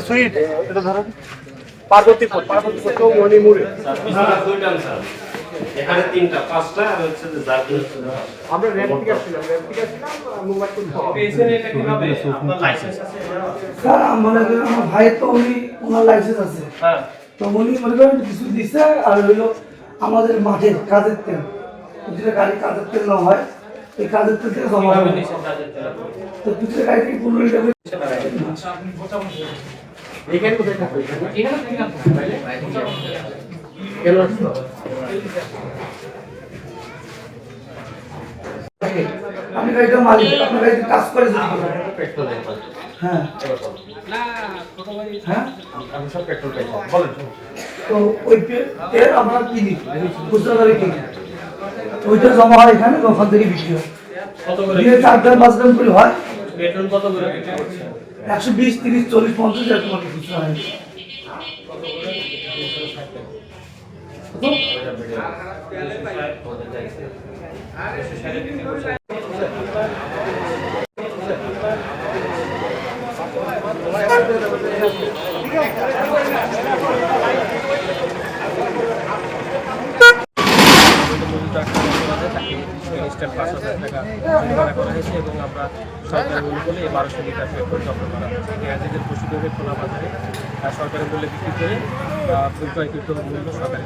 sweet এটা ধরো পার্বতীপুর মণিমুড়ি এখানে 3টা 5টা আর হচ্ছে যে জাতি আমরা রেড থেকে আসছিলাম মোবাইল ফোন পেছনে এটা কিভাবে আপনার লাইসেন্স আছে স্যার আমার ভাই তো ওনার লাইসেন্স আছে হ্যাঁ তো উনি মনে করেন কিছু দিচ্ছে আর হইলো আমাদের মাঠে কাজের তেল যেটা গাড়ি কাজের তেল না হয় এই কাজের তেল থেকে জমা হবে তো পিছনে গাড়ি থেকে 15 লিটার এখানে কোথায় থাকবে এখানে কেন আসছো আমি গাড়িটা মালিক আপনার গাড়িতে কাজ করে পেট্রোল হ্যাঁ হ্যাঁ আমি সব পেট্রোল পাইছি বলেন তো ওই তেল আমরা কিনি খুচরা দরে কিনি ওইটা জমা হয় এখানে ওখান থেকে বিক্রি হয় কত করে দিয়ে 4 গ্রাম 5 গ্রাম করে হয় পেট্রোল কত করে বিক্রি করছে 120 30 40 50 এরকম আর কি খুচরা হয় জরিমানা করা হয়েছে এবং আমরা সরকারি মূল্য বলে 1200 লিটার পেট্রোল জব্দ করা হয়েছে পেঁয়াজের পশুদের খোলা বাজারে সরকারি মূল্যে বিক্রি করে ক্রয়কৃত মূল্য সরকারি